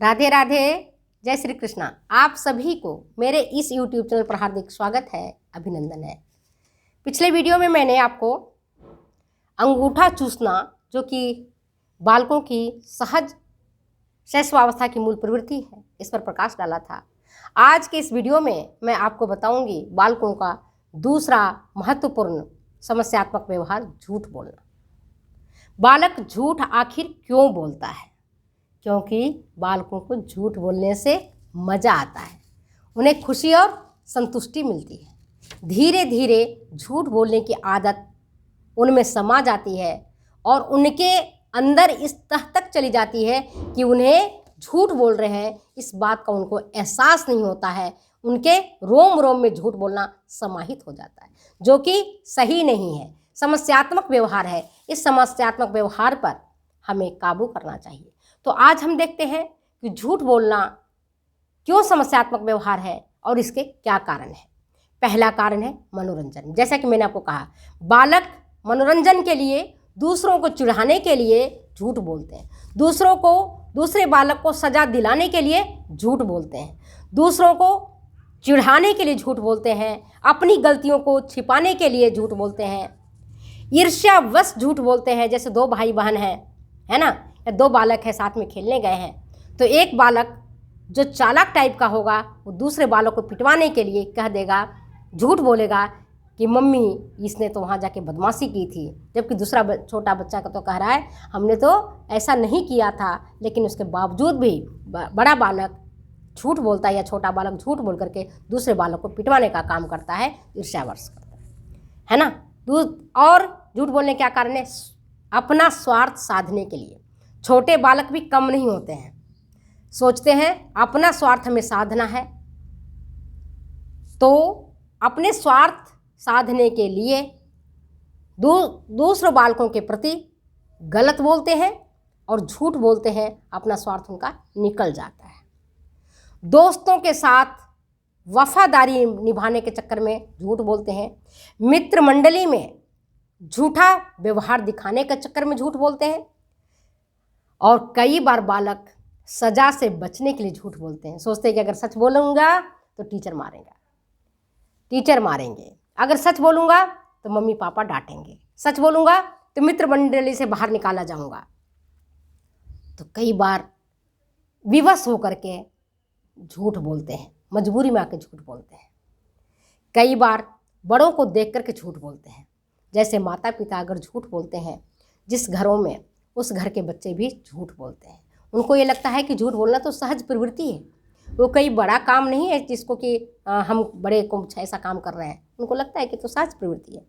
राधे राधे, जय श्री कृष्णा। आप सभी को मेरे इस YouTube चैनल पर हार्दिक स्वागत है, अभिनंदन है। पिछले वीडियो में मैंने आपको अंगूठा चूसना, जो कि बालकों की सहज शैशवावस्था की मूल प्रवृत्ति है, इस पर प्रकाश डाला था। आज के इस वीडियो में मैं आपको बताऊंगी बालकों का दूसरा महत्वपूर्ण समस्यात्मक व्यवहार, झूठ बोलना। बालक झूठ आखिर क्यों बोलता है? क्योंकि बालकों को झूठ बोलने से मज़ा आता है, उन्हें खुशी और संतुष्टि मिलती है। धीरे धीरे झूठ बोलने की आदत उनमें समा जाती है और उनके अंदर इस तह तक चली जाती है कि उन्हें झूठ बोल रहे हैं इस बात का उनको एहसास नहीं होता है। उनके रोम रोम में झूठ बोलना समाहित हो जाता है, जो कि सही नहीं है, समस्यात्मक व्यवहार है। इस समस्यात्मक व्यवहार पर हमें काबू करना चाहिए। तो आज हम देखते हैं कि झूठ बोलना क्यों समस्यात्मक व्यवहार है और इसके क्या कारण है। पहला कारण है मनोरंजन। जैसा कि मैंने आपको कहा, बालक मनोरंजन के लिए, दूसरों को चिढ़ाने के लिए झूठ बोलते हैं। दूसरे बालक को सजा दिलाने के लिए झूठ बोलते हैं। दूसरों को चिढ़ाने के लिए झूठ बोलते हैं। अपनी गलतियों को छिपाने के लिए झूठ बोलते हैं। ईर्ष्यावश झूठ बोलते हैं। जैसे दो भाई बहन हैं, है ना, या दो बालक हैं, साथ में खेलने गए हैं, तो एक बालक जो चालाक टाइप का होगा वो दूसरे बालक को पिटवाने के लिए कह देगा, झूठ बोलेगा कि मम्मी इसने तो वहाँ जाके बदमाशी की थी, जबकि दूसरा छोटा बच्चा का तो कह रहा है हमने तो ऐसा नहीं किया था। लेकिन उसके बावजूद भी बड़ा बालक झूठ बोलता है, या छोटा बालक झूठ बोल करके दूसरे बालक को पिटवाने का काम करता है, ईर्ष्यावश करता है ना। और झूठ बोलने का कारण है अपना स्वार्थ साधने के लिए। छोटे बालक भी कम नहीं होते हैं, सोचते हैं अपना स्वार्थ हमें साधना है, तो अपने स्वार्थ साधने के लिए दूसरे बालकों के प्रति गलत बोलते हैं और झूठ बोलते हैं, अपना स्वार्थ उनका निकल जाता है। दोस्तों के साथ वफादारी निभाने के चक्कर में झूठ बोलते हैं। मित्र मंडली में झूठा व्यवहार दिखाने के चक्कर में झूठ बोलते हैं। और कई बार बालक सजा से बचने के लिए झूठ बोलते हैं। सोचते हैं कि अगर सच बोलूँगा तो टीचर मारेंगे, अगर सच बोलूँगा तो मम्मी पापा डांटेंगे, सच बोलूँगा तो मित्र मंडली से बाहर निकाला जाऊँगा। तो कई बार विवश होकर के झूठ बोलते हैं, मजबूरी में आके झूठ बोलते हैं। कई बार बड़ों को देख करके झूठ बोलते हैं। जैसे माता पिता अगर झूठ बोलते हैं, जिस घरों में, उस घर के बच्चे भी झूठ बोलते हैं। उनको ये लगता है कि झूठ बोलना तो सहज प्रवृत्ति है, वो कोई बड़ा काम नहीं है जिसको कि हम बड़े को ऐसा काम कर रहे हैं। उनको लगता है कि तो सहज प्रवृत्ति है,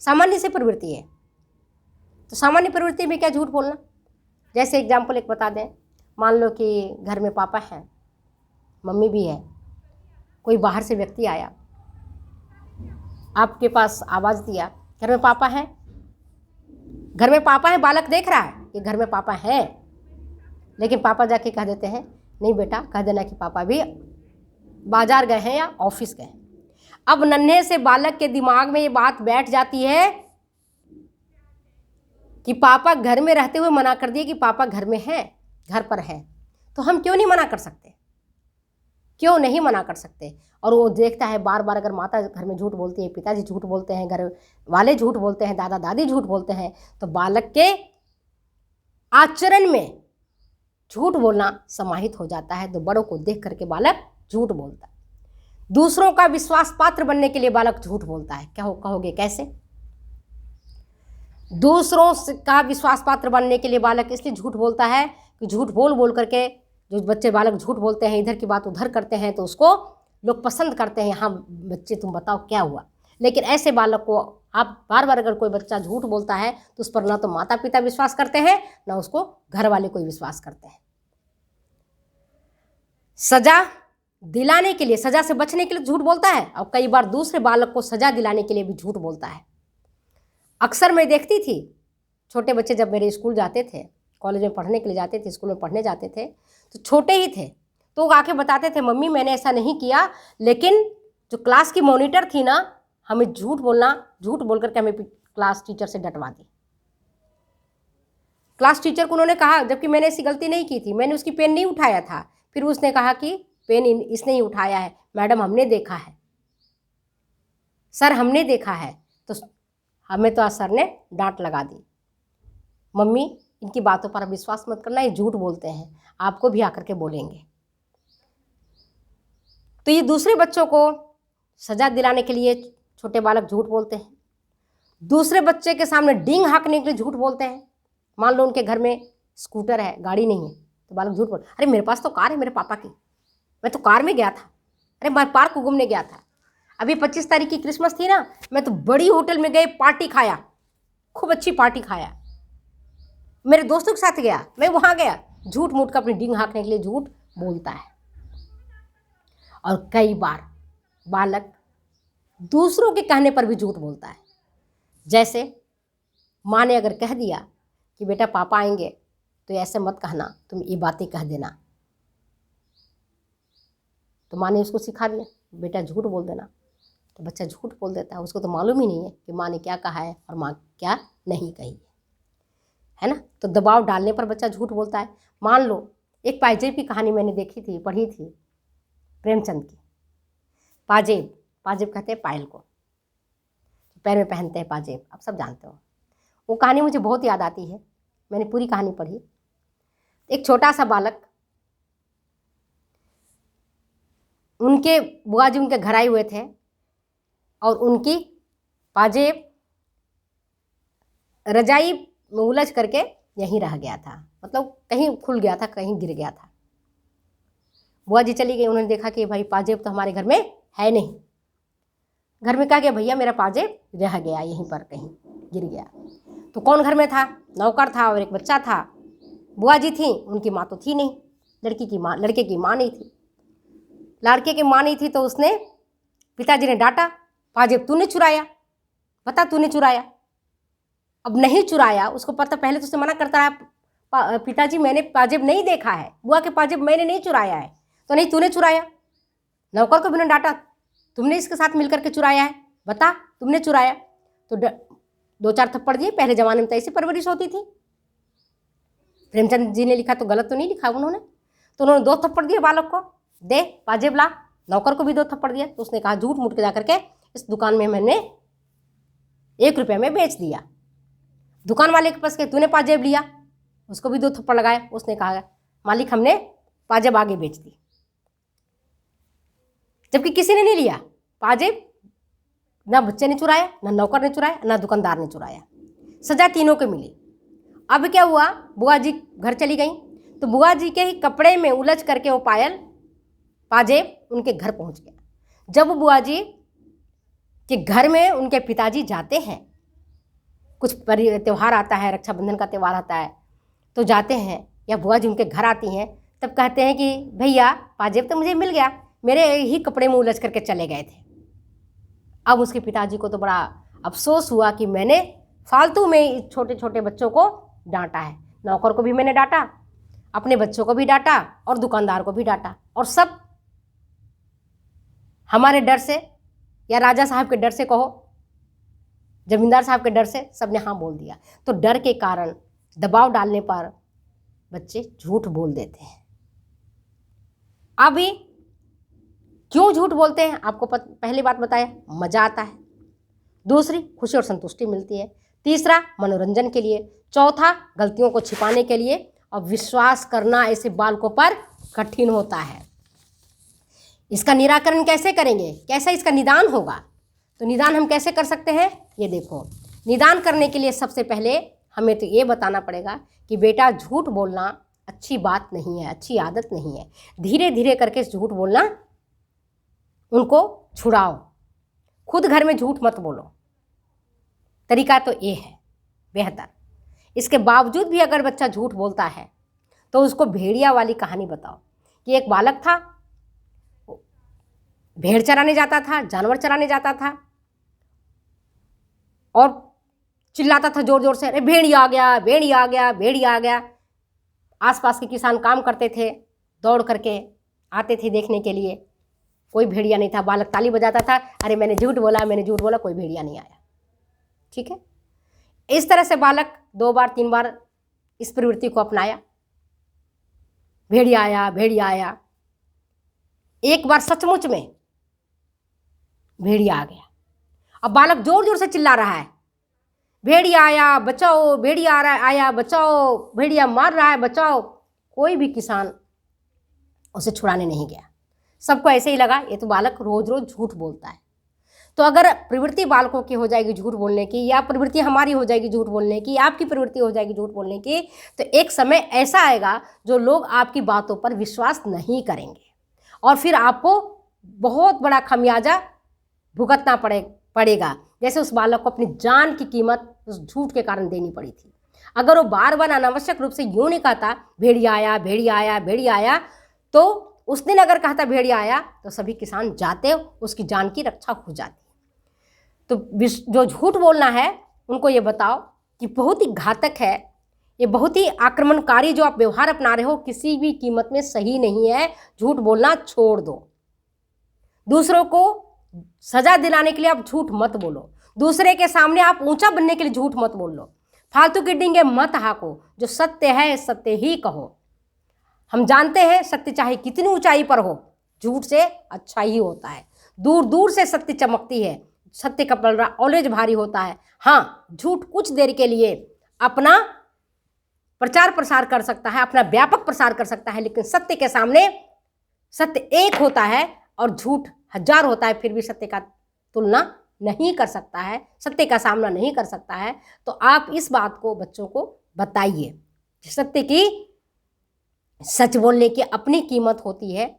सामान्य से प्रवृत्ति है। तो सामान्य प्रवृत्ति में क्या झूठ बोलना? जैसे एग्जाम्पल एक बता दें, मान लो कि घर में पापा हैं, मम्मी भी है, कोई बाहर से व्यक्ति आया, आपके पास आवाज़ दिया, घर में पापा हैं, बालक देख रहा है कि घर में पापा हैं, लेकिन पापा जाके कह देते हैं नहीं बेटा, कह देना कि पापा भी बाजार गए हैं या ऑफिस गए हैं। अब नन्हे से बालक के दिमाग में ये बात बैठ जाती है कि पापा घर में रहते हुए मना कर दिए कि पापा घर में हैं, घर पर हैं, तो हम क्यों नहीं मना कर सकते? और वो देखता है बार बार, अगर माता घर में झूठ बोलती है, पिताजी झूठ बोलते हैं, घर वाले झूठ बोलते हैं, दादा दादी झूठ बोलते हैं, तो बालक के आचरण में झूठ बोलना समाहित हो जाता है। तो बड़ों को देख करके बालक झूठ बोलता है। दूसरों का विश्वास पात्र बनने के लिए बालक झूठ बोलता है। क्या कहोगे कैसे? दूसरों का विश्वास पात्र बनने के लिए बालक इसलिए झूठ बोलता है कि झूठ बोल करके जो बच्चे बालक झूठ बोलते हैं, इधर की बात उधर करते हैं, तो उसको लोग पसंद करते हैं। हाँ बच्चे तुम बताओ क्या हुआ। लेकिन ऐसे बालक को आप बार बार, अगर कोई बच्चा झूठ बोलता है तो उस पर ना तो माता पिता विश्वास करते हैं, ना उसको घर वाले कोई विश्वास करते हैं। सजा दिलाने के लिए, सजा से बचने के लिए झूठ बोलता है, और कई बार दूसरे बालक को सजा दिलाने के लिए भी झूठ बोलता है। अक्सर मैं देखती थी, छोटे बच्चे जब मेरे स्कूल जाते थे, कॉलेज में पढ़ने के लिए जाते थे, स्कूल में पढ़ने जाते थे, तो छोटे ही थे, तो वो आके बताते थे मम्मी मैंने ऐसा नहीं किया, लेकिन जो क्लास की मॉनिटर थी ना, हमें झूठ बोल करके हमें क्लास टीचर से डटवा दी। क्लास टीचर को उन्होंने कहा, जबकि मैंने ऐसी गलती नहीं की थी, मैंने उसकी पेन नहीं उठाया था। फिर उसने कहा कि पेन इसने ही उठाया है। मैडम हमने देखा है, सर हमने देखा है। तो हमें तो आज सर ने डांट लगा दी, मम्मी इनकी बातों पर विश्वास मत करना, ये झूठ बोलते हैं, आपको भी आकर के बोलेंगे। तो ये दूसरे बच्चों को सजा दिलाने के लिए छोटे बालक झूठ बोलते हैं, दूसरे बच्चे के सामने डींग हाँकने के लिए झूठ बोलते हैं। मान लो उनके घर में स्कूटर है, गाड़ी नहीं है, तो बालक झूठ बोल, अरे मेरे पास तो कार है मेरे पापा की, मैं तो कार में गया था, अरे मैं पार्क घूमने गया था, अभी 25 तारीख की क्रिसमस थी ना, मैं तो बड़ी होटल में गए, पार्टी खाया, खूब अच्छी पार्टी खाया, मेरे दोस्तों के साथ गया, मैं वहाँ गया। झूठ मूठ का अपनी डींग हाँकने के लिए झूठ बोलता है। और कई बार बालक दूसरों के कहने पर भी झूठ बोलता है। जैसे माँ ने अगर कह दिया कि बेटा पापा आएंगे तो ऐसे मत कहना, तुम ये बातें कह देना, तो माँ ने उसको सिखा दिया बेटा झूठ बोल देना, तो बच्चा झूठ बोल देता है। उसको तो मालूम ही नहीं है कि माँ ने क्या कहा है और माँ क्या नहीं कही है ना। तो दबाव डालने पर बच्चा झूठ बोलता है। मान लो एक पाजेब की कहानी मैंने देखी थी, पढ़ी थी, प्रेमचंद की। पाजेब, पाजेब कहते हैं पायल को, पैर में पहनते हैं पाजेब, आप सब जानते हो। वो कहानी मुझे बहुत याद आती है, मैंने पूरी कहानी पढ़ी। एक छोटा सा बालक, उनके बुआ जी उनके घर आए हुए थे और उनकी पाजेब रजाई में उलझ करके यहीं रह गया था, मतलब कहीं खुल गया था, कहीं गिर गया था। बुआ जी चली गई, उन्होंने देखा कि भाई पाजेब तो हमारे घर में है नहीं। घर में कहा गया भैया मेरा पाजेब रह गया, यहीं पर कहीं गिर गया। तो कौन घर में था? नौकर था और एक बच्चा था। बुआ जी थी, उनकी माँ तो थी नहीं, लड़के की माँ नहीं थी। लड़के की माँ नहीं थी तो उसने, पिताजी ने डांटा, पाजेब तूने चुराया, बता तूने चुराया। अब नहीं चुराया, उसको पता, पहले तो उसने मना करता है, पिताजी मैंने पाजेब नहीं देखा है, बुआ के पाजेब मैंने नहीं चुराया है। तो नहीं तूने चुराया। नौकर को भी उन्होंने डांटा, तुमने इसके साथ मिलकर के चुराया है, बता तुमने चुराया। तो 2-4 थप्पड़ दिए। पहले ज़माने में तो ऐसी परवरिश होती थी। प्रेमचंद जी ने लिखा तो गलत तो नहीं लिखा उन्होंने। तो उन्होंने 2 थप्पड़ दिए बालक को, दे पाजेब ला। नौकर को भी 2 थप्पड़ दिया। तो उसने कहा झूठ मूठ के जा करके इस दुकान में मैंने 1 रुपये में बेच दिया। दुकान वाले के पास के तूने पाजेब लिया, उसको भी 2 थप्पड़ लगाए। उसने कहा मालिक हमने पाजेब आगे बेच दी, जबकि किसी ने नहीं लिया पाजेब, ना बच्चे ने चुराया, ना नौकर ने चुराया, ना दुकानदार ने चुराया। सजा तीनों को मिली। अब क्या हुआ, बुआ जी घर चली गई तो बुआ जी के ही कपड़े में उलझ करके वो पाजेब उनके घर पहुंच गया। जब बुआ जी के घर में उनके पिताजी जाते हैं, कुछ त्यौहार आता है, रक्षाबंधन का त्यौहार आता है तो जाते हैं, या बुआ जी उनके घर आती हैं, तब कहते हैं कि भैया पाजेब तो मुझे मिल गया, मेरे ही कपड़े में उलझ करके चले गए थे। अब उसके पिताजी को तो बड़ा अफसोस हुआ कि मैंने फालतू में छोटे छोटे बच्चों को डांटा है। नौकर को भी मैंने डांटा, अपने बच्चों को भी डांटा और दुकानदार को भी डांटा, और सब हमारे डर से, या राजा साहब के डर से कहो, जमींदार साहब के डर से सबने हाँ बोल दिया। तो डर के कारण, दबाव डालने पर बच्चे झूठ बोल देते हैं। अभी क्यों झूठ बोलते हैं आपको पहली बात बताया, मजा आता है। दूसरी, खुशी और संतुष्टि मिलती है। तीसरा, मनोरंजन के लिए। चौथा, गलतियों को छिपाने के लिए। और विश्वास करना ऐसे बालकों पर कठिन होता है। इसका निराकरण कैसे करेंगे, कैसे इसका निदान होगा? तो निदान हम कैसे कर सकते हैं, ये देखो। निदान करने के लिए सबसे पहले हमें तो ये बताना पड़ेगा कि बेटा झूठ बोलना अच्छी बात नहीं है, अच्छी आदत नहीं है। धीरे धीरे करके झूठ बोलना उनको छुड़ाओ। खुद घर में झूठ मत बोलो। तरीका तो ये है बेहतर। इसके बावजूद भी अगर बच्चा झूठ बोलता है तो उसको भेड़िया वाली कहानी बताओ कि एक बालक था, भेड़ चराने जाता था, जानवर चराने जाता था और चिल्लाता था जोर जोर से, अरे भेड़िया आ गया, भेड़िया आ गया, भेड़िया आ गया। आसपास के किसान काम करते थे, दौड़ करके आते थे देखने के लिए, कोई भेड़िया नहीं था। बालक ताली बजाता था, अरे मैंने झूठ बोला, मैंने झूठ बोला, कोई भेड़िया नहीं आया। ठीक है, इस तरह से बालक 2 बार 3 बार इस प्रवृत्ति को अपनाया। भेड़िया आया, भेड़िया आया। एक बार सचमुच में भेड़िया आ गया। अब बालक जोर जोर से चिल्ला रहा है, भेड़िया आया बचाओ, भेड़िया आ रहा है, आया बचाओ, भेड़िया मार रहा है बचाओ। कोई भी किसान उसे छुड़ाने नहीं गया। सबको ऐसे ही लगा ये तो बालक रोज रोज झूठ बोलता है। तो अगर प्रवृत्ति बालकों की हो जाएगी झूठ बोलने की, या प्रवृत्ति हमारी हो जाएगी झूठ बोलने की, आपकी प्रवृत्ति हो जाएगी झूठ बोलने की, तो एक समय ऐसा आएगा जो लोग आपकी बातों पर विश्वास नहीं करेंगे और फिर आपको बहुत बड़ा खमियाजा भुगतना पड़ेगा। जैसे उस बालक को अपनी जान की कीमत उस झूठ के कारण देनी पड़ी थी। अगर वो बार बार अनावश्यक रूप से यूँ नहीं कहता भेड़िया आया, भेड़िया आया, भेड़िया आया, तो उस दिन अगर कहता भेड़िया आया तो सभी किसान जाते, उसकी जान की रक्षा हो जाती। तो जो झूठ बोलना है उनको ये बताओ कि बहुत ही घातक है, ये बहुत ही आक्रमणकारी जो आप व्यवहार अपना रहे हो किसी भी कीमत में सही नहीं है। झूठ बोलना छोड़ दो। दूसरों को सजा दिलाने के लिए आप झूठ मत बोलो। दूसरे के सामने आप ऊंचा बनने के लिए झूठ मत बोल लो। फालतू की डींगे मत हाको। जो सत्य है सत्य ही कहो। हम जानते हैं सत्य चाहे कितनी ऊंचाई पर हो, झूठ से अच्छा ही होता है। दूर दूर से सत्य चमकती है, सत्य का पलड़ा ऑलवेज भारी होता है। हाँ, झूठ कुछ देर के लिए अपना प्रचार प्रसार कर सकता है, अपना व्यापक प्रसार कर सकता है, लेकिन सत्य के सामने सत्य एक होता है और झूठ हजार होता है, फिर भी सत्य का तुलना नहीं कर सकता है, सत्य का सामना नहीं कर सकता है। तो आप इस बात को बच्चों को बताइए, सत्य की, सच बोलने की अपनी कीमत होती है।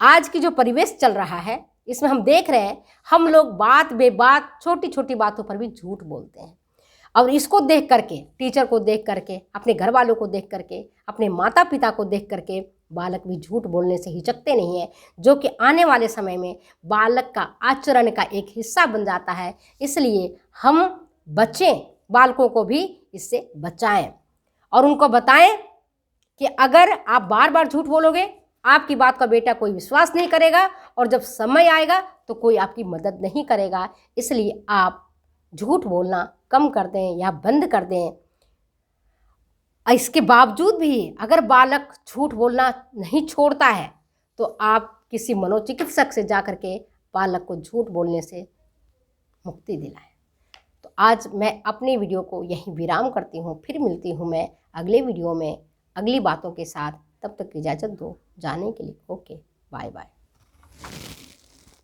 आज की जो परिवेश चल रहा है इसमें हम देख रहे हैं, हम लोग बात बेबात छोटी छोटी बातों पर भी झूठ बोलते हैं। और इसको देख करके, टीचर को देख करके, अपने घर वालों को देख करके, अपने माता पिता को देख करके बालक भी झूठ बोलने से हिचकते नहीं है, जो कि आने वाले समय में बालक का आचरण का एक हिस्सा बन जाता है। इसलिए हम बच्चें, बालकों को भी इससे बचाएं और उनको बताएं कि अगर आप बार बार झूठ बोलोगे, आपकी बात का बेटा कोई विश्वास नहीं करेगा और जब समय आएगा तो कोई आपकी मदद नहीं करेगा। इसलिए आप झूठ बोलना कम कर दें या बंद कर दें। इसके बावजूद भी अगर बालक झूठ बोलना नहीं छोड़ता है तो आप किसी मनोचिकित्सक से जा कर के बालक को झूठ बोलने से मुक्ति दिलाएं। तो आज मैं अपने वीडियो को यहीं विराम करती हूँ। फिर मिलती हूँ मैं अगले वीडियो में अगली बातों के साथ। तब तक इजाज़त दो जाने के लिए। Okay, bye bye.